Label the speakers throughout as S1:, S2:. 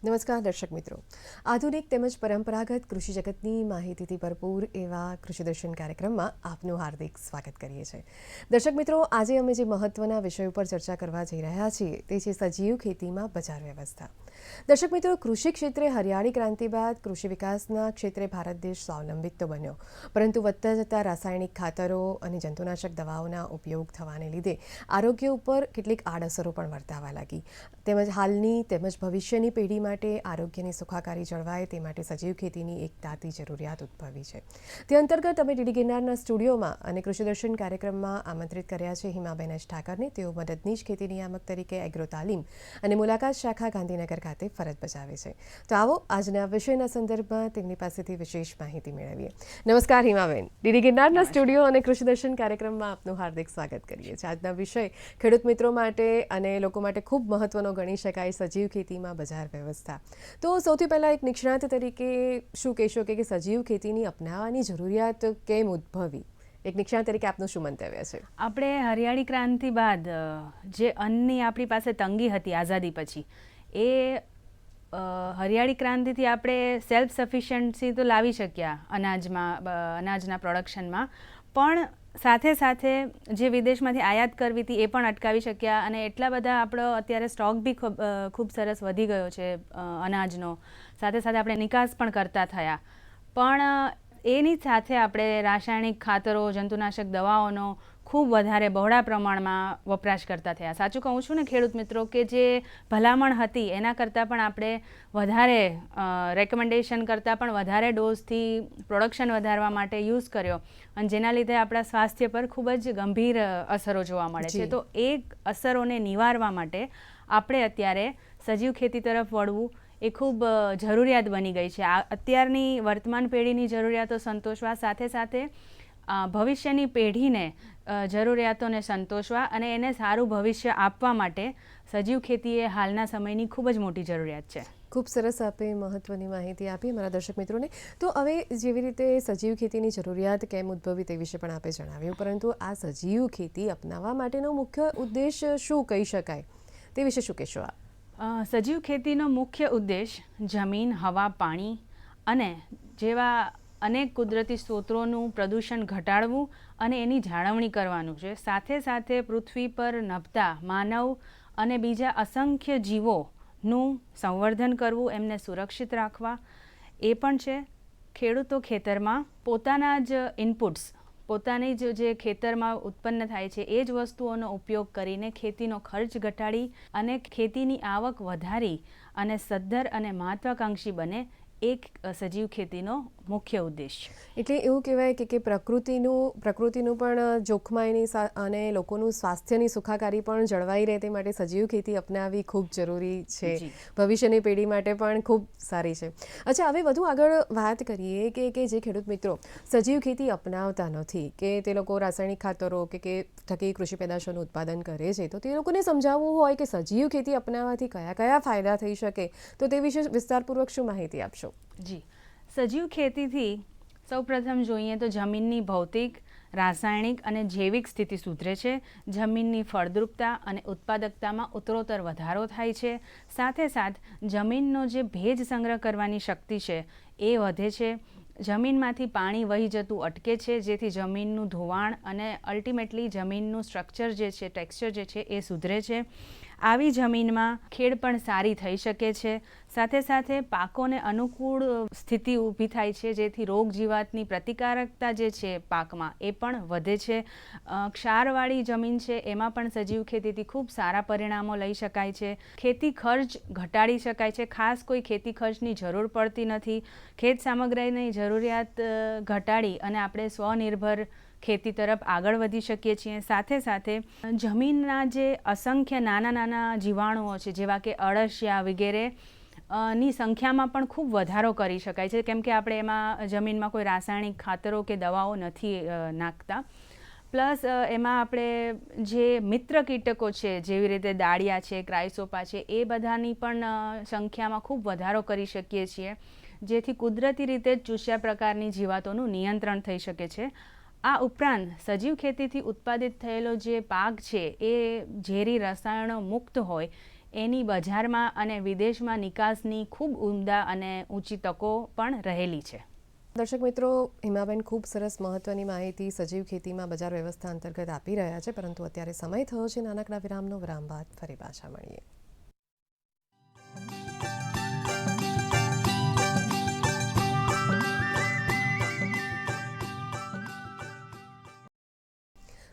S1: નમસ્કાર દર્શક મિત્રો, આધુનિક તેમજ પરંપરાગત કૃષિ જગતની માહિતીથી ભરપૂર એવા કૃષિ દર્શન કાર્યક્રમમાં આપનું હાર્દિક સ્વાગત કરીએ છીએ. દર્શક મિત્રો, આજે અમે જે મહત્વના વિષય ઉપર ચર્ચા કરવા જઈ રહ્યા છીએ તે છે સજીવ ખેતીમાં બજાર વ્યવસ્થા. દર્શક મિત્રો, કૃષિ ક્ષેત્રે હરિયાળી ક્રાંતિ બાદ કૃષિ વિકાસના ક્ષેત્રે ભારત દેશ સ્વાવલંબિત તો બન્યો, પરંતુ વધતા જતા રાસાયણિક ખાતરો અને જંતુનાશક દવાઓના ઉપયોગ થવાને લીધે આરોગ્ય ઉપર કેટલીક આડઅસરો પણ વર્તાવા લાગી. તેમજ હાલની તેમજ ભવિષ્યની પેઢી માટે આરોગ્યની સુખાકારી જળવાય તે માટે સજીવ ખેતીની એક તાતી જરૂરિયાત ઉદ્ભવી છે. તે અંતર્ગત અમે ડીડી ગિરનારના સ્ટુડિયોમાં અને કૃષિ દર્શન કાર્યક્રમમાં આમંત્રિત કર્યા છે હિમાબેન એચ ઠાકરને. તેઓ મદદનીશ ખેતી નિયામક તરીકે એગ્રો તાલીમ અને મુલાકાત શાખા ગાંધીનગર ખાતે ફરજ બજાવે છે. તો આવો આજના વિષયના સંદર્ભમાં તેમની પાસેથી વિશેષ માહિતી મેળવીએ. નમસ્કાર હિમાબેન, ડીડી ગિરનારના સ્ટુડિયો અને કૃષિ દર્શન કાર્યક્રમમાં આપનું હાર્દિક સ્વાગત કરીએ છીએ. આજના વિષય ખેડૂત મિત્રો માટે અને લોકો માટે ખૂબ મહત્વનો ગણી શકાય, સજીવ ખેતીમાં બજાર વ્યવસ્થા. તો સૌથી પહેલાં એક નિષ્ણાત તરીકે શું કહેશો કે સજીવ ખેતીની અપનાવવાની જરૂરિયાત કેમ ઉદ્ભવી? એક નિષ્ણાત તરીકે આપનું શું મંતવ્ય છે?
S2: આપણે હરિયાળી ક્રાંતિ બાદ જે અન્નની આપણી પાસે તંગી હતી આઝાદી પછી, એ હરિયાળી ક્રાંતિથી આપણે સેલ્ફ સફિશિયન્સી તો લાવી શક્યા અનાજના પ્રોડક્શનમાં, પણ સાથે સાથે જે વિદેશમાંથી આયાત કરવી હતી એ પણ અટકાવી શક્યા. અને એટલા બધા આપણો અત્યારે સ્ટોક બી ખૂબ સરસ વધી ગયો છે અનાજનો. સાથે સાથે આપણે નિકાસ પણ કરતા થયા, પણ એની સાથે આપણે રાસાયણિક ખાતરો, જંતુનાશક દવાઓનો ખૂબ વધારે બહોળા પ્રમાણમાં વપરાશ કરતા થયા. સાચું કહું છું ને ખેડૂત મિત્રો, કે જે ભલામણ હતી એના કરતાં પણ આપણે વધારે રેકમેન્ડેશન કરતાં પણ વધારે ડોઝથી પ્રોડક્શન વધારવા માટે યુઝ કર્યો, અને જેના લીધે આપણા સ્વાસ્થ્ય પર ખૂબ જ ગંભીર અસરો જોવા મળે છે. તો એ અસરોને નિવારવા માટે આપણે અત્યારે સજીવ ખેતી તરફ વળવું એ ખૂબ જરૂરિયાત બની ગઈ છે. અત્યારની વર્તમાન પેઢીની જરૂરિયાતો સંતોષવા સાથે સાથે ભવિષ્યની પેઢીને જરૂરિયાતોને સંતોષવા અને એને સારું ભવિષ્ય આપવા માટે સજીવ ખેતી એ હાલના સમયની ખૂબ જ મોટી જરૂરિયાત છે.
S1: ખૂબ સરસ આપે મહત્વની માહિતી આપી અમારા દર્શક મિત્રોને. તો હવે જેવી રીતે સજીવ ખેતીની જરૂરિયાત કેમ ઉદ્ભવી તે વિશે પણ આપે જણાવ્યું, પરંતુ આ સજીવ ખેતી અપનાવવા માટેનો મુખ્ય ઉદ્દેશ શું કહી શકાય તે વિશે શું કહેશો આપ?
S2: સજીવ ખેતીનો મુખ્ય ઉદ્દેશ જમીન, હવા, પાણી અને જેવા અનેક કુદરતી સ્ત્રોતોનું પ્રદૂષણ ઘટાડવું અને એની જાળવણી કરવાનું છે. સાથે સાથે પૃથ્વી પર નભતા માનવ અને બીજા અસંખ્ય જીવોનું સંવર્ધન કરવું, એમને સુરક્ષિત રાખવા એ પણ છે. ખેડૂતો ખેતરમાં પોતાના જ ઇનપુટ્સ, પોતાની જ જે ખેતરમાં ઉત્પન્ન થાય છે એ જ વસ્તુઓનો ઉપયોગ કરીને ખેતીનો ખર્ચ ઘટાડી અને ખેતીની આવક વધારી અને સદ્ધર અને મહત્વાકાંક્ષી બને, એક સજીવ ખેતીનો મુખ્ય ઉદ્દેશ છે.
S1: એટલે એવું કહેવાય કે પ્રકૃતિનું પણ જોખમાયની અને લોકોનું સ્વાસ્થ્યની સુખાકારી પણ જળવાઈ રહે તે માટે સજીવ ખેતી અપનાવવી ખૂબ જરૂરી છે. ભવિષ્યની પેઢી માટે પણ ખૂબ સારી છે. અચ્છા, હવે વધુ આગળ વાત કરીએ કે જે ખેડૂત મિત્રો સજીવ ખેતી અપનાવતા નથી, કે તે લોકો રાસાયણિક ખાતરો કે થકી કૃષિ પેદાશોનું ઉત્પાદન કરે છે, તો તે લોકોને સમજાવવું હોય કે સજીવ ખેતી અપનાવવાથી કયા કયા ફાયદા થઈ શકે, તો તે વિશે વિસ્તારપૂર્વક શું માહિતી આપશો?
S2: જી, સજીવ ખેતીથી સૌપ્રથમ જોઈએ તો જમીનની ભૌતિક, રાસાયણિક અને જૈવિક સ્થિતિ સુધરે છે. જમીનની ફળદ્રુપતા અને ઉત્પાદકતામાં ઉત્તરોત્તર વધારો થાય છે. સાથે સાથ જમીનનો જે ભેજ સંગ્રહ કરવાની શક્તિ છે એ વધે છે. જમીનમાંથી પાણી વહી જતું અટકે છે, જેથી જમીનનું ધોવાણ અને અલ્ટિમેટલી જમીનનું સ્ટ્રક્ચર જે છે, ટેક્સચર જે છે એ સુધરે છે. આવી જમીનમાં ખેડ પણ સારી થઈ શકે છે. સાથે સાથે પાકોને અનુકૂળ સ્થિતિ ઊભી થાય છે, જેથી રોગ જીવાતની પ્રતિકારકતા જે છે પાકમાં એ પણ વધે છે. ક્ષારવાળી જમીન છે એમાં પણ સજીવ ખેતીથી ખૂબ સારા પરિણામો લઈ શકાય છે. ખેતી ખર્ચ ઘટાડી શકાય છે. ખાસ કોઈ ખેતી ખર્ચની જરૂર પડતી નથી. ખેત સામગ્રીની જરૂરિયાત ઘટાડી અને આપણે સ્વનિર્ભર ખેતી તરફ આગળ વધી શકીએ છીએ. સાથે સાથે જમીનના જે અસંખ્ય નાના નાના જીવાણુઓ છે, જેવા કે અળસિયા વગેરે ની સંખ્યામાં પણ ખૂબ વધારો કરી શકાય છે, કેમ કે આપણે એમાં જમીનમાં કોઈ રાસાયણિક ખાતરો કે દવાઓ નથી નાખતા. પ્લસ એમાં આપણે જે મિત્ર કીટકો છે, જેવી રીતે દાળિયા છે, ક્રાયસોપા છે, એ બધાની પણ સંખ્યામાં ખૂબ વધારો કરી શકીએ છીએ, જેથી કુદરતી રીતે જ ચૂસ્યા પ્રકારની જીવાતોનું નિયંત્રણ થઈ શકે છે. આ ઉપરાંત સજીવ ખેતીથી ઉત્પાદિત થયેલો જે પાક છે એ ઝેરી રસાયણો મુક્ત હોય એની બજારમાં અને વિદેશમાં નિકાસની ખૂબ ઉમદા અને ઊંચી તકો પણ રહેલી છે.
S1: દર્શક મિત્રો, હિમાબેન ખૂબ સરસ મહત્વની માહિતી સજીવ ખેતીમાં બજાર વ્યવસ્થા અંતર્ગત આપી રહ્યા છે, પરંતુ અત્યારે સમય થયો છે નાનકડા વિરામનો. વિરામ બાદ ફરી પાછા મળીએ.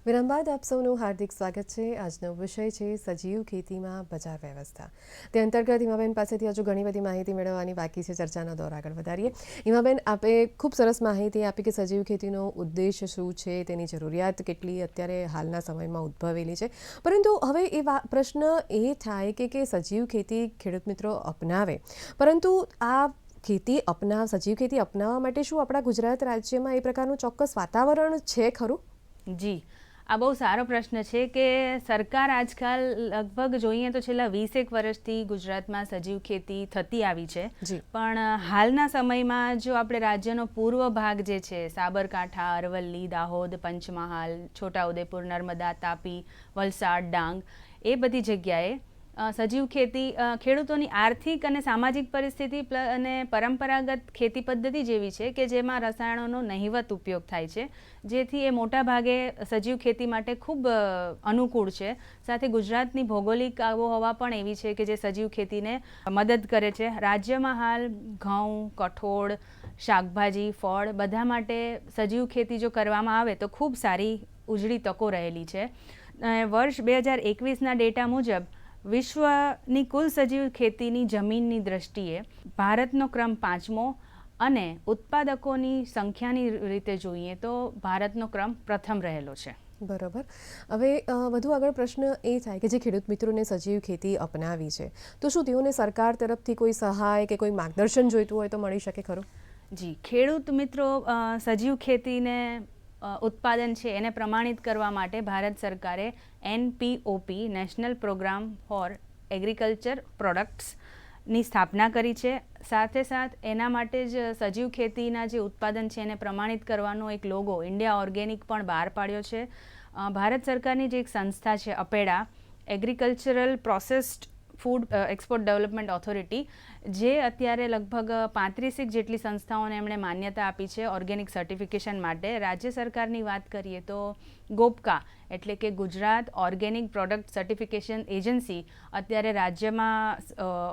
S1: વિરામ બાદ આપ સૌનું હાર્દિક સ્વાગત છે. આજનો વિષય છે સજીવ ખેતીમાં બજાર વ્યવસ્થા. તે અંતર્ગત હિમાબેન પાસેથી હજુ ઘણી બધી માહિતી મેળવવાની બાકી છે. ચર્ચાનો દોર આગળ વધારીએ. હિમાબેન, આપે ખૂબ સરસ માહિતી આપી કે સજીવ ખેતીનો ઉદ્દેશ શું છે, તેની જરૂરિયાત કેટલી અત્યારે હાલના સમયમાં ઉદ્ભવેલી છે. પરંતુ હવે પ્રશ્ન એ થાય કે સજીવ ખેતી ખેડૂત મિત્રો અપનાવે, પરંતુ આ સજીવ ખેતી અપનાવવા માટે શું આપણા ગુજરાત રાજ્યમાં એ પ્રકારનું ચોક્કસ વાતાવરણ છે ખરું?
S2: જી, આ બહુ સારો પ્રશ્ન છે કે સરકાર આજકાલ લગભગ જોઈએ તો છેલ્લા 20 વર્ષથી ગુજરાતમાં સજીવ ખેતી થતી આવી છે. પણ હાલના સમયમાં જો આપણે રાજ્યનો પૂર્વ ભાગ જે છે, સાબરકાંઠા, અરવલ્લી, દાહોદ, પંચમહાલ, છોટાઉદેપુર, નર્મદા, તાપી, વલસાડ, ડાંગ, એ બધી જગ્યાએ સજીવ ખેતી ખેડૂતોની આર્થિક અને સામાજિક પરિસ્થિતિ અને પરંપરાગત ખેતી પદ્ધતિ જેવી છે કે જેમાં રસાયણોનો નહિવત ઉપયોગ થાય છે, જેથી એ મોટા ભાગે સજીવ ખેતી માટે ખૂબ અનુકૂળ છે. સાથે ગુજરાતની ભૌગોલિક આબોહવા પણ એવી છે કે જે સજીવ ખેતીને મદદ કરે છે. રાજ્યમાં હાલ ઘઉં, કઠોળ, શાકભાજી, ફળ બધા માટે સજીવ ખેતી જો કરવામાં આવે તો ખૂબ સારી ઉજળી તકો રહેલી છે. વર્ષ 2021ના ડેટા મુજબ વિશ્વની કુલ સજીવ ખેતીની જમીનની દ્રષ્ટિએ ભારતનો ક્રમ 5મો અને ઉત્પાદકોની સંખ્યાની રીતે જોઈએ તો ભારતનો ક્રમ પ્રથમ રહેલો છે.
S1: બરાબર. હવે વધુ આગળ પ્રશ્ન એ થાય કે જે ખેડૂત મિત્રોને સજીવ ખેતી અપનાવી છે, તો શું તેઓને સરકાર તરફથી કોઈ સહાય કે કોઈ માર્ગદર્શન જોઈતું હોય તો મળી શકે ખરું?
S2: જી, ખેડૂત મિત્રો સજીવ ખેતીને ઉત્પાદન છે એને પ્રમાણિત કરવા માટે ભારત સરકારે NPOP national programme for agriculture પ્રોડક્ટ્સની સ્થાપના કરી છે. સાથે એના માટે જ સજીવ ખેતીના જે ઉત્પાદન છે એને પ્રમાણિત કરવાનો એક લોગો ઇન્ડિયા ઓર્ગેનિક પણ બહાર પાડ્યો છે. ભારત સરકારની જે એક સંસ્થા છે APEDA, agricultural processed food export development authority, જે અત્યારે લગભગ 35 જેટલી સંસ્થાઓને એમણે માન્યતા આપી છે ઓર્ગેનિક સર્ટિફિકેશન માટે. રાજ્ય સરકારની વાત કરીએ તો ગોપકા એટલે કે Gujarat organic product certification agency અત્યારે રાજ્યમાં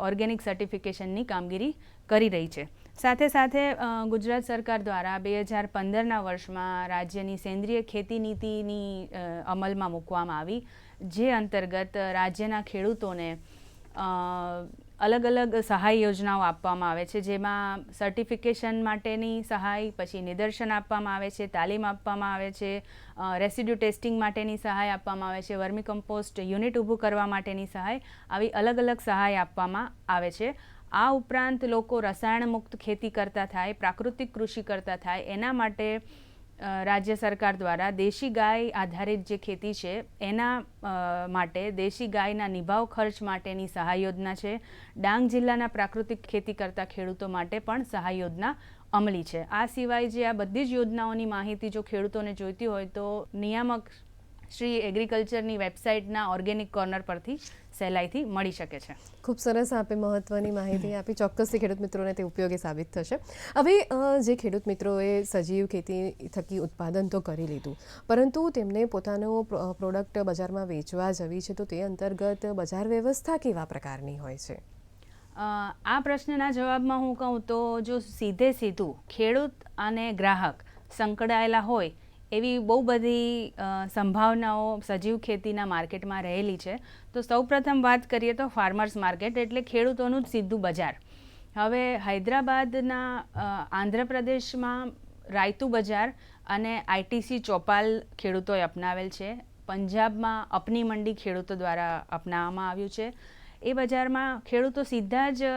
S2: ઓર્ગેનિક સર્ટિફિકેશનની કામગીરી કરી રહી છે. સાથે ગુજરાત સરકાર દ્વારા 2015ના વર્ષમાં રાજ્યની સેન્દ્રિય ખેતી નીતિની અમલમાં મૂકવામાં આવી, જે અંતર્ગત રાજ્યના ખેડૂતોને અલગ અલગ સહાય યોજનાઓ આપવામાં આવે છે, જેમાં સર્ટિફિકેશન માટેની સહાય, પછી નિદર્શન આપવામાં આવે છે, તાલીમ આપવામાં આવે છે, રેસિડ્યુ ટેસ્ટિંગ માટેની સહાય આપવામાં આવે છે, વર્મી કમ્પોસ્ટ યુનિટ ઊભું કરવા માટેની સહાય, આવી અલગ અલગ સહાય આપવામાં આવે છે. આ ઉપરાંત લોકો રસાયણ મુક્ત ખેતી કરતા થાય, પ્રાકૃતિક કૃષિ કરતા થાય, એના માટે રાજ્ય સરકાર દ્વારા દેશી ગાય આધારિત જે ખેતી છે એના માટે દેશી ગાયના નિભાવ ખર્ચ માટેની સહાય યોજના છે. ડાંગ જિલ્લાના પ્રાકૃતિક ખેતી કરતા ખેડૂતો માટે પણ સહાય યોજના અમલી છે. આ સિવાય જે આ બધી જ યોજનાઓની માહિતી જો ખેડૂતોને જોઈતી હોય તો નિયામક શ્રી એગ્રીકલ્ચરની વેબસાઇટના ઓર્ગેનિક કોર્નર પરથી સહેલાઈથી મળી શકે છે.
S1: ખૂબ સરસ આપે મહત્વની માહિતી આપી. ચોક્કસથી ખેડૂત મિત્રોને તે ઉપયોગી સાબિત થશે. હવે જે ખેડૂત મિત્રોએ સજીવ ખેતી થકી ઉત્પાદન તો કરી લીધું, પરંતુ તેમને પોતાનો પ્રોડક્ટ બજારમાં વેચવા જવી છે, તો તે અંતર્ગત બજાર વ્યવસ્થા કેવા પ્રકારની હોય છે?
S2: આ પ્રશ્નના જવાબમાં હું કહું તો જો સીધું ખેડૂત અને ગ્રાહક સંકળાયેલા હોય એવી બહુ બધી સંભાવનાઓ સજીવ ખેતીના માર્કેટમાં રહેલી છે. તો સૌપ્રથમ વાત કરીએ તો ફાર્મર્સ માર્કેટ એટલે ખેડૂતોનું જ સીધું બજાર. હવે હૈદરાબાદના આંધ્રપ્રદેશમાં રાયતુ બજાર અને ITC ચોપાલ ખેડૂતોએ અપનાવેલ છે. પંજાબમાં અપની મંડી ખેડૂતો દ્વારા અપનાવવામાં આવ્યું છે. એ બજારમાં ખેડૂતો સીધા જ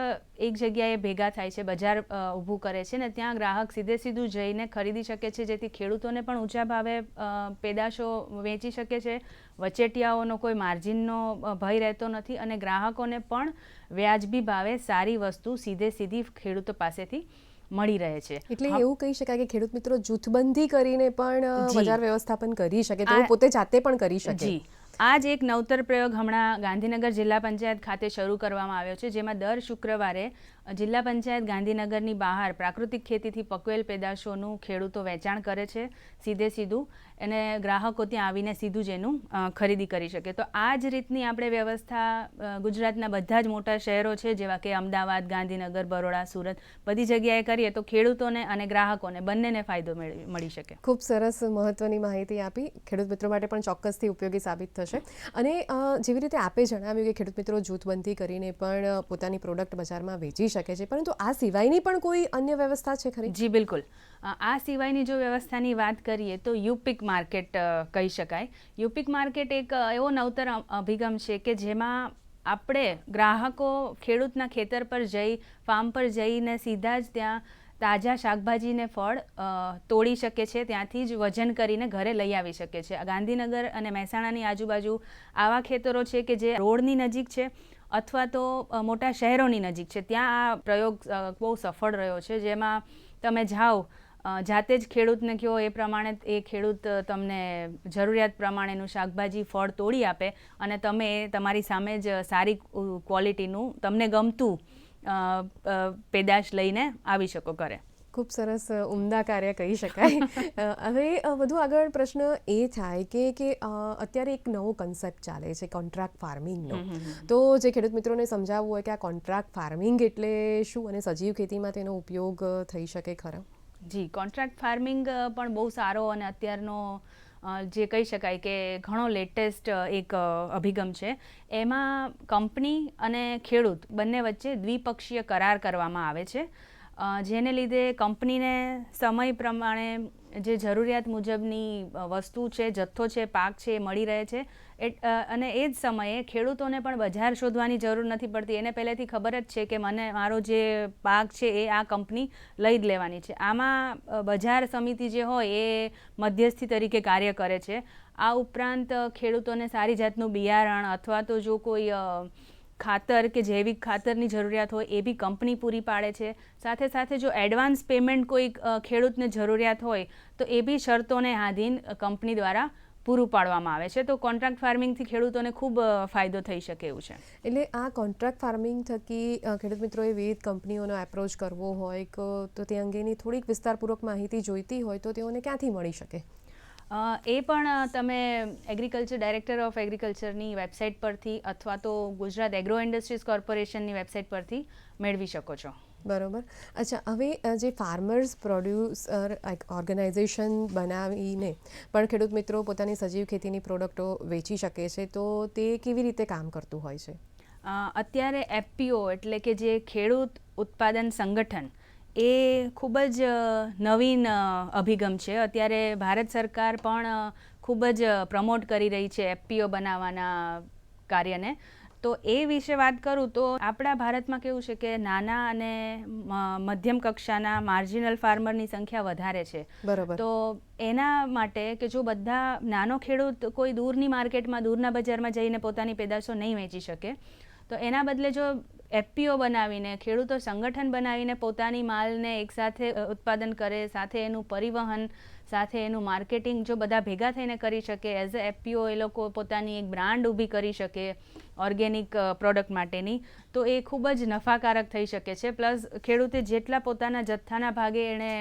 S2: એક જગ્યાએ ભેગા થાય છે, બજાર ઊભું કરે છે ને ત્યાં ગ્રાહક સીધું જઈને ખરીદી શકે છે, જેથી ખેડૂતોને પણ ઊંચા ભાવે પેદાશો વેચી શકે છે. વચેટિયાઓનો કોઈ માર્જિનનો ભય રહેતો નથી અને ગ્રાહકોને પણ વ્યાજબી ભાવે સારી વસ્તુ સીધી ખેડૂતો પાસેથી મળી રહે છે.
S1: એટલે એવું કહી શકાય કે ખેડૂત મિત્રો જૂથબંધી કરીને પણ બજાર વ્યવસ્થાપન કરી શકે, તેઓ પોતે જાતે પણ કરી શકે.
S2: જી, આ જ એક નવતર પ્રયોગ હમણાં ગાંધીનગર જિલ્લા પંચાયત ખાતે શરૂ કરવામાં આવ્યો છે, જેમાં દર શુક્રવારે જિલ્લા પંચાયત ગાંધીનગરની બહાર પ્રાકૃતિક ખેતીથી પકવેલ પેદાશોનું ખેડૂતો વેચાણ કરે છે સીધું, અને ગ્રાહકો ત્યાં આવીને સીધું જ એનું ખરીદી કરી શકે. તો આ જ રીતની આપણે વ્યવસ્થા ગુજરાતના બધા જ મોટા શહેરો છે, જેવા કે અમદાવાદ, ગાંધીનગર, બરોડા, સુરત, બધી જગ્યાએ કરીએ તો ખેડૂતોને અને ગ્રાહકોને બંનેને ફાયદો મળી શકે.
S1: ખૂબ સરસ મહત્ત્વની માહિતી આપી. ખેડૂત મિત્રો માટે પણ ચોક્કસથી ઉપયોગી સાબિત થશે. અને જેવી રીતે આપે જણાવ્યું કે ખેડૂત મિત્રો જૂથબંધી કરીને પણ પોતાની પ્રોડક્ટ બજારમાં વેચી શકે છે, પરંતુ આ સિવાયની પણ કોઈ અન્ય વ્યવસ્થા છે ખરી?
S2: જી બિલકુલ. આ સિવાયની જો વ્યવસ્થાની વાત કરીએ તો યુપિક માર્કેટ કહી શકાય. યુપિક માર્કેટ એક એવો નવતર અભિગમ છે કે જેમાં આપણે ગ્રાહકો ખેડૂતના ખેતર પર જઈ, ફાર્મ પર જઈને સીધા જ ત્યાં તાજા શાકભાજીને ફળ તોડી શકે છે, ત્યાંથી જ વજન કરીને ઘરે લઈ આવી શકે છે. ગાંધીનગર અને મહેસાણાની આજુબાજુ આવા ખેતરો છે કે જે રોડની નજીક છે અથવા તો મોટા શહેરોની નજીક છે, ત્યાં આ પ્રયોગ બહુ સફળ રહ્યો છે, જેમાં તમે જાઓ, જાતે જ ખેડૂતને કહો એ પ્રમાણે એ ખેડૂત તમને જરૂરિયાત પ્રમાણેનું શાકભાજી ફળ તોડી આપે અને તમે તમારી સામે જ સારી ક્વોલિટીનું તમને ગમતું પેદાશ લઈને આવી શકો ઘરે.
S1: ખૂબ સરસ ઉમદા કાર્ય કહી શકાય. હવે વધુ આગળ પ્રશ્ન એ થાય કે અત્યારે એક નવો કન્સેપ્ટ ચાલે છે કોન્ટ્રાક્ટ ફાર્મિંગનો. તો જે ખેડૂત મિત્રોને સમજાવવું હોય કે આ કોન્ટ્રાક્ટ ફાર્મિંગ એટલે શું અને સજીવ ખેતીમાં તેનો ઉપયોગ થઈ શકે ખરો?
S2: જી, કોન્ટ્રાક્ટ ફાર્મિંગ પણ બહુ સારો અને અત્યારનો જે કહી શકાય કે ઘણો લેટેસ્ટ એક અભિગમ છે. એમાં કંપની અને ખેડૂત બંને વચ્ચે દ્વિપક્ષીય કરાર કરવામાં આવે છે, જેને લીધે કંપનીને સમય પ્રમાણે જે જરૂરિયાત મુજબની વસ્તુ છે, જથ્થો છે, પાક છે એ મળી રહે છે, અને એ જ સમયે ખેડૂતોને પણ બજાર શોધવાની જરૂર નથી પડતી. એને પહેલેથી ખબર જ છે કે મને મારો જે પાક છે એ આ કંપની લઈ જ લેવાની છે. આમાં બજાર સમિતિ જે હોય એ મધ્યસ્થી તરીકે કાર્ય કરે છે. આ ઉપરાંત ખેડૂતોને સારી જાતનું બિયારણ અથવા તો જો કોઈ ખાતર કે જૈવિક ખાતરની જરૂરિયાત હોય એ બી કંપની પૂરી પાડે છે. સાથે સાથે જો એડવાન્સ પેમેન્ટ કોઈ ખેડૂતને જરૂરિયાત હોય તો એ બી શરતોને આધીન કંપની દ્વારા પૂરું પાડવામાં આવે છે. તો કોન્ટ્રાક્ટ ફાર્મિંગથી ખેડૂતોને ખૂબ ફાયદો થઈ શકે એવું છે.
S1: એટલે આ કોન્ટ્રાક્ટ ફાર્મિંગ થકી ખેડૂત મિત્રોએ વિવિધ કંપનીઓનો એપ્રોચ કરવો હોય તો તે અંગેની થોડીક વિસ્તારપૂર્વક માહિતી જોઈતી હોય તો તેઓને ક્યાંથી મળી શકે?
S2: એ પણ તમે એગ્રીકલ્ચર ડાયરેક્ટર ઓફ એગ્રીકલ્ચરની વેબસાઇટ પરથી અથવા તો ગુજરાત એગ્રો ઇન્ડસ્ટ્રીઝ કોર્પોરેશનની વેબસાઇટ પરથી મેળવી શકો છો.
S1: બરાબર. અચ્છા, હવે જે ફાર્મર્સ પ્રોડ્યુસર ઓર્ગેનાઇઝેશન બનાવીને પણ ખેડૂત મિત્રો પોતાની સજીવ ખેતીની પ્રોડક્ટો વેચી શકે છે, તો તે કેવી રીતે કામ કરતું હોય છે?
S2: અત્યારે એફપીઓ એટલે કે જે ખેડૂત ઉત્પાદન સંગઠન એ ખૂબ જ નવીન અભિગમ છે. અત્યારે ભારત સરકાર પણ ખૂબ જ પ્રમોટ કરી રહી છે એફપીઓ બનાવવાના કાર્યને. તો એ વિશે વાત કરું તો આપણા ભારતમાં કેવું છે કે નાના અને મધ્યમ કક્ષાના માર્જિનલ ફાર્મરની સંખ્યા વધારે છે.
S1: બરાબર.
S2: તો એના માટે કે જો બધા નાનો ખેડૂત કોઈ દૂરની માર્કેટમાં, દૂરના બજારમાં જઈને પોતાની પેદાશો નહીં વેચી શકે, તો એના બદલે જો એફપીઓ બનાવીને ખેડૂતો સંગઠન બનાવીને પોતાની માલને એકસાથે ઉત્પાદન કરે, સાથે એનું પરિવહન, સાથે એનું માર્કેટિંગ જો બધા ભેગા થઈને કરી શકે, એઝ અ એફપીઓ એ લોકો પોતાની એક બ્રાન્ડ ઊભી કરી શકે ઓર્ગેનિક પ્રોડક્ટ માટેની, તો એ ખૂબ જ નફાકારક થઈ શકે છે. પ્લસ ખેડૂતે જેટલા પોતાના જથ્થાના ભાગે એણે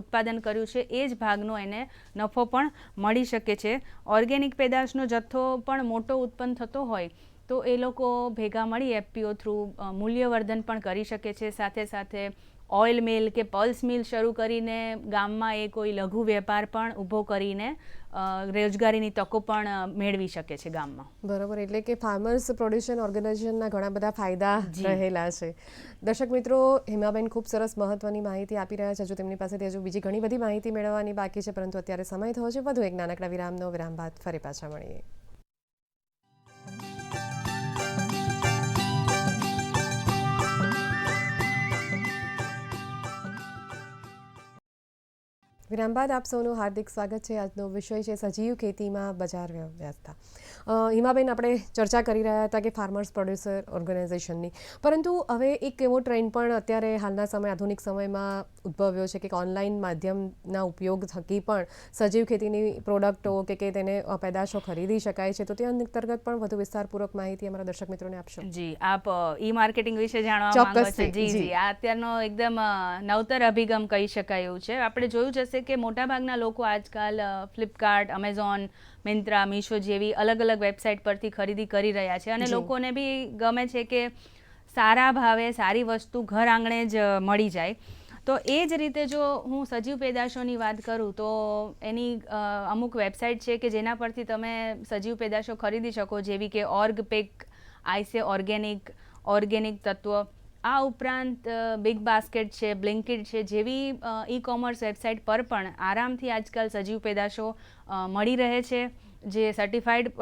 S2: ઉત્પાદન કર્યું છે એ જ ભાગનો એને નફો પણ મળી શકે છે. ઓર્ગેનિક પેદાશનો જથ્થો પણ મોટો ઉત્પન્ન થતો હોય તો એ લોકો ભેગા મળી એફપીઓ થ્રુ મૂલ્યવર્ધન પણ કરી શકે છે. સાથે સાથે ઓઇલ મિલ કે પલ્સ મિલ શરૂ કરીને ગામમાં એ કોઈ લઘુ વેપાર પણ ઊભો કરીને રોજગારીની તકો પણ મેળવી શકે છે ગામમાં.
S1: બરાબર. એટલે કે ફાર્મર્સ પ્રોડ્યુસર ઓર્ગેનાઇઝેશનના ઘણા બધા ફાયદા રહેલા છે. દર્શક મિત્રો, હેમાબેન ખૂબ સરસ મહત્વની માહિતી આપી રહ્યા છે. હજુ તેમની પાસેથી હજુ બીજી ઘણી બધી માહિતી મેળવવાની બાકી છે, પરંતુ અત્યારે સમય થયો છે વધુ એક નાનકડા વિરામ બાદ ફરી પાછા મળીએ. વિરામ બાદ આપ સૌનું હાર્દિક સ્વાગત છે. આજનો વિષય છે સજીવ ખેતીમાં બજાર વ્યવસ્થા. હિમાબેન, આપણે ચર્ચા કરી રહ્યા હતા કે ફાર્મર્સ પ્રોડ્યુસર ઓર્ગેનાઇઝેશનની, પરંતુ હવે એક એવો ટ્રેન્ડ પણ અત્યારે હાલના સમય આધુનિક સમયમાં ઉદ્ભવ્યો છે કે ઓનલાઈન માધ્યમના ઉપયોગ થકી પણ સજીવ ખેતીની પ્રોડક્ટો કે તેને પેદાશો ખરીદી શકાય છે, તો તે અંતર્ગત પણ વધુ વિસ્તારપૂર્વક માહિતી અમારા દર્શક મિત્રોને આપશો.
S2: જી, આપ ઈ માર્કેટિંગ વિશે જાણવા માંગો છો?
S1: ચોક્કસથી,
S2: જી
S1: જી.
S2: જી, આ અત્યારનો એકદમ નવતર અભિગમ કહી શકાય એવું છે. આપણે જોયું જ હશે કે મોટાભાગના લોકો આજકાલ ફ્લિપકાર્ટ, અમેઝોન, મિન્ત્રા, મીશો જેવી અલગ અલગ વેબસાઇટ પરથી ખરીદી કરી રહ્યા છે અને
S1: જી.
S2: લોકોને બી ગમે છે કે સારા ભાવે સારી વસ્તુ ઘર આંગણે જ મળી જાય. તો એ જ રીતે જો હું સજીવ પેદાશોની વાત કરું તો એની અમુક વેબસાઇટ છે કે જેના પરથી તમે સજીવ પેદાશો ખરીદી શકો, જેવી કે ઓર્ગપેક, આઈસે ઓર્ગેનિક, ઓર્ગેનિક તત્વ. આ ઉપરાંત બિગ બાસ્કેટ છે, બ્લિંકિટ છે જેવી ઈ કોમર્સ વેબસાઇટ પર પણ આરામથી આજકાલ સજીવ પેદાશો મળી રહે છે, જે સર્ટિફાઈડ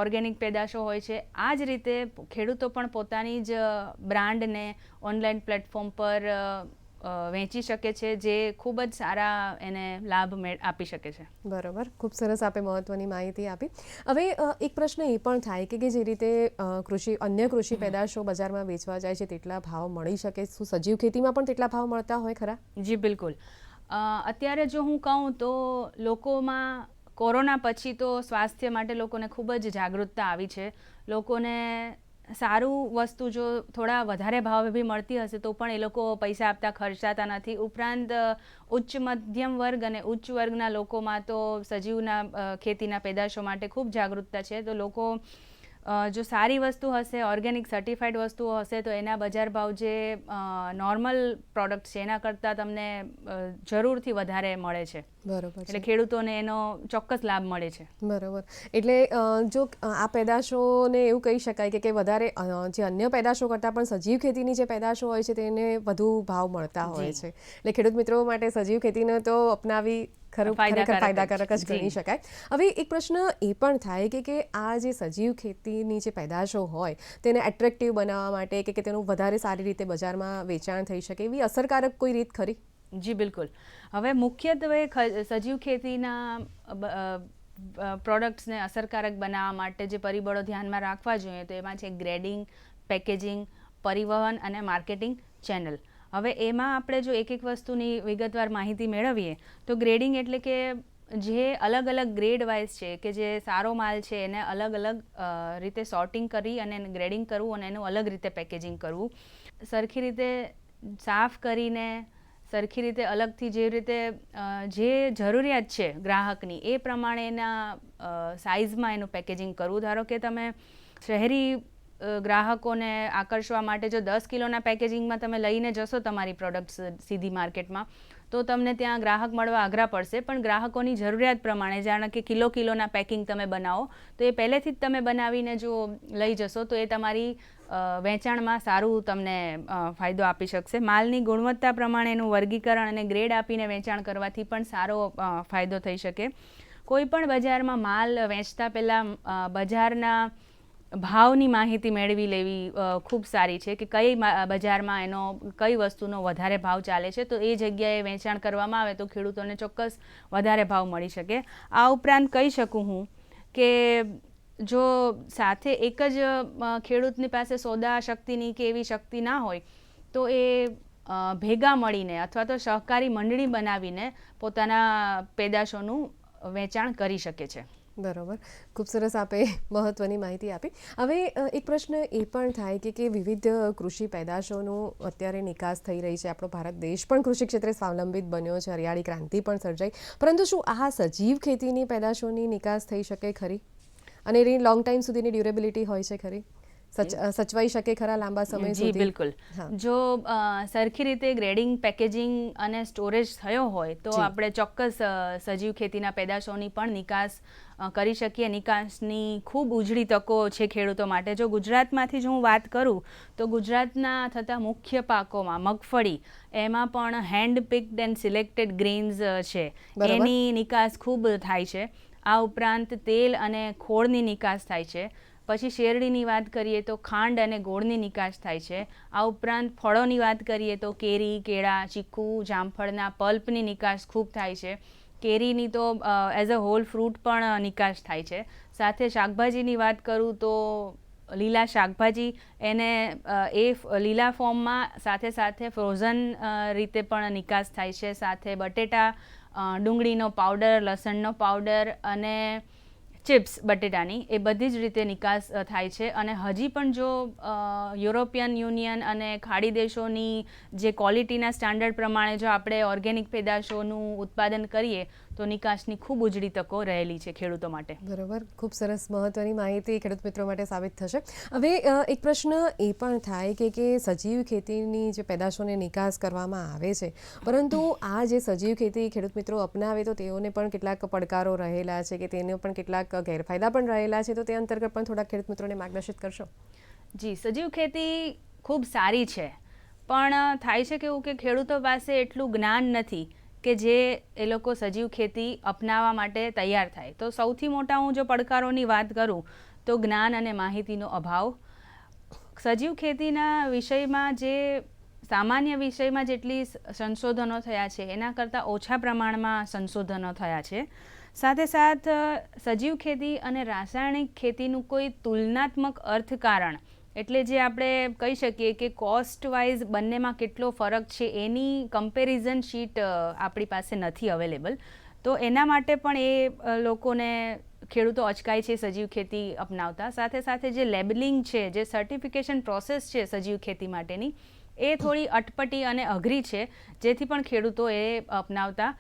S2: ઓર્ગેનિક પેદાશો હોય છે. આ જ રીતે ખેડૂતો પણ પોતાની જ બ્રાન્ડને ઓનલાઈન પ્લેટફોર્મ પર વેચી શકે છે, જે ખૂબ જ સારા એને લાભ આપી શકે છે.
S1: બરોબર, ખૂબ સરસ આપે મહત્વની માહિતી આપી. હવે એક પ્રશ્ન એ પણ થાય કે જે રીતે અન્ય કૃષિ પેદાશો બજારમાં વેચવા જાય છે તેટલા ભાવ મળી શકે, શું સજીવ ખેતીમાં પણ તેટલા ભાવ મળતા હોય ખરા?
S2: જી બિલકુલ. અત્યારે જો હું કહું તો લોકોમાં કોરોના પછી તો સ્વાસ્થ્ય માટે લોકોને ખૂબ જ જાગૃતતા આવી છે. લોકોને સારું વસ્તુ જો થોડા વધારે ભાવે બી મળતી હશે તો પણ એ લોકો પૈસા આપતા ખર્ચાતા નથી. ઉપરાંત ઉચ્ચ મધ્યમ વર્ગ અને ઉચ્ચ વર્ગના લોકોમાં તો સજીવના ખેતીના પેદાશો માટે ખૂબ જાગૃતતા છે. તો લોકો જો સારી વસ્તુ હશે, ઓર્ગેનિક સર્ટિફાઈડ વસ્તુઓ હશે તો એના બજાર ભાવ જે નોર્મલ પ્રોડક્ટ છે એના કરતાં તમને જરૂરથી વધારે મળે છે.
S1: બરોબર,
S2: એટલે ખેડૂતોને એનો ચોક્કસ લાભ મળે છે.
S1: બરોબર. એટલે જો આ પેદાશોને એવું કહી શકાય કે વધારે જે અન્ય પેદાશો કરતાં પણ સજીવ ખેતીની જે પેદાશો હોય છે તેને વધુ ભાવ મળતા હોય છે. એટલે ખેડૂત મિત્રો માટે સજીવ ખેતીને તો અપનાવી ખરેખર ફાયદાકારક જ ગણી શકાય. હવે એક પ્રશ્ન એ પણ થાય કે આ જે સજીવ ખેતીની જે પેદાશો હોય તેને એટ્રેક્ટિવ બનાવવા માટે કે તેનું વધારે સારી રીતે બજારમાં વેચાણ થઈ શકે એવી અસરકારક કોઈ રીત ખરી?
S2: જી બિલકુલ. હવે મુખ્યત્વે સજીવ ખેતીના પ્રોડક્ટ્સને અસરકારક બનાવવા માટે જે પરિબળો ધ્યાનમાં રાખવા જોઈએ તો એમાં છે ગ્રેડિંગ, પેકેજિંગ, પરિવહન અને માર્કેટિંગ ચેનલ. હવે એમાં આપણે જો એક એક વસ્તુની વિગતવાર માહિતી મેળવીએ તો ગ્રેડિંગ એટલે કે જે અલગ અલગ ગ્રેડ વાઇઝ છે કે જે સારો માલ છે એને અલગ અલગ રીતે સોર્ટિંગ કરી અને ગ્રેડિંગ કરવું અને એનું અલગ રીતે પેકેજિંગ કરવું. સરખી રીતે સાફ કરીને સરખી રીતે અલગથી જે રીતે જે જરૂરિયાત છે ગ્રાહકની એ પ્રમાણે એના સાઇઝમાં એનું પેકેજિંગ કરવું. ધારો કે તમે શહેરી ગ્રાહકોને આકર્ષવા માટે જો 10 કિલોના પેકેજિંગમાં તમે લઈને જશો તમારી પ્રોડક્ટ્સ સીધી માર્કેટમાં તો તમને ત્યાં ગ્રાહક મળવા અઘરા પડશે, પણ ગ્રાહકોની જરૂરિયાત પ્રમાણે જાણે કે કિલોના પેકિંગ તમે બનાવો તો એ પહેલેથી જ તમે બનાવીને જો લઈ જશો તો એ તમારી વેચાણમાં સારું તમને ફાયદો આપી શકશે. માલની ગુણવત્તા પ્રમાણે એનું વર્ગીકરણ અને ગ્રેડ આપીને વેચાણ કરવાથી પણ સારો ફાયદો થઈ શકે. કોઈ પણ બજારમાં માલ વેચતા પહેલાં બજારના ભાવની માહિતી મેળવી લેવી ખૂબ સારી છે કે કઈ બજારમાં એનો કઈ વસ્તુનો વધારે ભાવ ચાલે છે, તો એ જગ્યાએ વેચાણ કરવામાં આવે તો ખેડૂતોને ચોક્કસ વધારે ભાવ મળી શકે. આ ઉપરાંત કહી શકું હું કે જો સાથે એક જ ખેડૂતની પાસે સોદા શક્તિની કે એવી શક્તિ ના હોય તો એ ભેગા મળીને અથવા તો સહકારી મંડળી બનાવીને પોતાના પેદાશોનું વેચાણ કરી શકે છે.
S1: બરોબર, ખૂબ સરસ આપે મહત્વની માહિતી આપી. હવે એક પ્રશ્ન એ પણ થાય કે વિવિધ કૃષિ પેદાશોનું અત્યારે નિકાસ થઈ રહી છે. આપણો ભારત દેશ પણ કૃષિ ક્ષેત્રે સ્વાવલંબિત બન્યો છે, હરિયાળી ક્રાંતિ પણ સર્જાઈ, પરંતુ શું આ સજીવ ખેતીની પેદાશોની નિકાસ થઈ શકે ખરી? અને એની લોંગ ટાઈમ સુધીની ડ્યુરેબિલિટી હોય છે ખરી? સચવાઈ શકે ખરા લાંબા સમય સુધી?
S2: જી બિલકુલ. જો સરખી રીતે ગ્રેડિંગ, પેકેજિંગ અને સ્ટોરેજ થયો હોય તો આપણે ચોક્કસ સજીવ ખેતીના પેદાશોની પણ નિકાસ કરી શકીએ. નિકાસની ખૂબ ઉજળી તકો છે ખેડૂતો માટે. જો ગુજરાતમાંથી જ હું વાત કરું તો ગુજરાતના થતા મુખ્ય પાકોમાં મગફળી, એમાં પણ hand picked and selected grains છે, એની નિકાસ ખૂબ થાય છે. આ ઉપરાંત તેલ અને ખોળની નિકાસ થાય છે. પછી શેરડીની વાત કરીએ તો ખાંડ અને ગોળની નિકાસ થાય છે. આ ઉપરાંત ફળોની વાત કરીએ તો કેરી, કેળા, ચીકુ, જામફળના પલ્પની નિકાસ ખૂબ થાય છે. કેરીની તો એઝ અ હોલ ફ્રૂટ પણ નિકાસ થાય છે. સાથે શાકભાજીની વાત કરું તો લીલા શાકભાજી એને લીલા ફોર્મમાં સાથે સાથે ફ્રોઝન રીતે પણ નિકાસ થાય છે. સાથે બટેટા, ડુંગળીનો પાવડર, લસણનો પાવડર અને ચિપ્સ બટેટાની એ બધી જ રીતે નિકાસ થાય છે. અને હજી પણ જો યુરોપિયન યુનિયન અને ખાડી દેશોની જે ક્વોલિટીના સ્ટાન્ડર્ડ પ્રમાણે જો આપણે ઓર્ગેનિક પેદાશોનું ઉત્પાદન કરીએ તો નિકાસની ખૂબ ઉજળી તકો રહેલી છે ખેડૂતો માટે.
S1: બરાબર, ખૂબ સરસ મહત્વની માહિતી ખેડૂત મિત્રો માટે સાબિત થશે. હવે એક પ્રશ્ન એ પણ થાય કે સજીવ ખેતીની જે પેદાશોને નિકાસ કરવામાં આવે છે, પરંતુ આ જે સજીવ ખેતી ખેડૂત મિત્રો અપનાવે તો તેઓને પણ કેટલાક પડકારો રહેલા છે કે તેને પણ કેટલાક ગેરફાયદા પણ રહેલા છે, તો તે અંતર્ગત પણ થોડા ખેડૂત મિત્રોને માર્ગદર્શિત કરશો.
S2: જી, સજીવ ખેતી ખૂબ સારી છે, પણ થાય છે કેવું કે ખેડૂતો પાસે એટલું જ્ઞાન નથી કે જે એ લોકો સજીવ ખેતી અપનાવવા માટે તૈયાર થાય. તો સૌથી મોટા હું જો પડકારોની વાત કરું તો જ્ઞાન અને માહિતીનો અભાવ. સજીવ ખેતીના વિષયમાં જે સામાન્ય વિષયમાં જેટલી સંશોધનો થયા છે એના કરતાં ઓછા પ્રમાણમાં સંશોધનો થયા છે. સાથે સાથ સજીવ ખેતી અને રાસાયણિક ખેતીનું કોઈ તુલનાત્મક અર્થકારણ, એટલે જે આપણે કહી શકીએ કે કોસ્ટ વાઇઝ બંનેમાં કેટલો ફરક છે એની કમ્પેરિઝન શીટ આપણી પાસે નથી અવેલેબલ. તો એના માટે પણ એ લોકોને ખેડૂતો અચકાય છે સજીવ ખેતી અપનાવતા. સાથે સાથે જે લેબલિંગ છે, જે સર્ટિફિકેશન પ્રોસેસ છે સજીવ ખેતી માટેની, એ થોડી અટપટી અને અઘરી છે, જેથી પણ ખેડૂતો એ અપનાવતા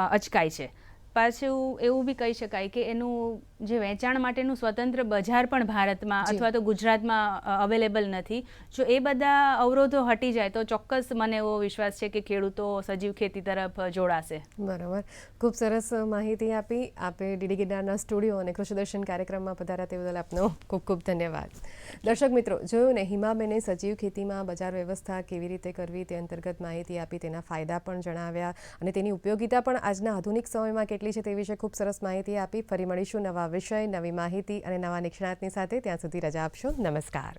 S2: અચકાય છે. પાછું એવું બી કહી શકાય કે એનું જે વેચાણ માટેનું સ્વતંત્ર બજાર પણ ભારતમાં અથવા તો ગુજરાતમાં અવેલેબલ નથી. જો એ બધા અવરોધો હટી જાય તો ચોક્કસ મને એવો વિશ્વાસ છે કે ખેડૂતો સજીવ ખેતી તરફ જોડાશે.
S1: બરાબર, ખૂબ સરસ માહિતી આપી. આપે ડીડી ગિરનારના સ્ટુડિયો અને કૃષિ દર્શન કાર્યક્રમમાં પધાર્યા તે બદલ આપનો ખૂબ ખૂબ ધન્યવાદ. દર્શક મિત્રો, જોયું ને, હિમાબેને સજીવ ખેતીમાં બજાર વ્યવસ્થા કેવી રીતે કરવી તે અંતર્ગત માહિતી આપી, તેના ફાયદા પણ જણાવ્યા અને તેની ઉપયોગિતા પણ આજના આધુનિક સમયમાં કેટલી છે તે વિશે ખૂબ સરસ માહિતી આપી. ફરી મળીશું નવા વિષય, નવી માહિતી અને નવા નિષ્ણાતની સાથે. ત્યાં સુધી રજા આપશો. નમસ્કાર.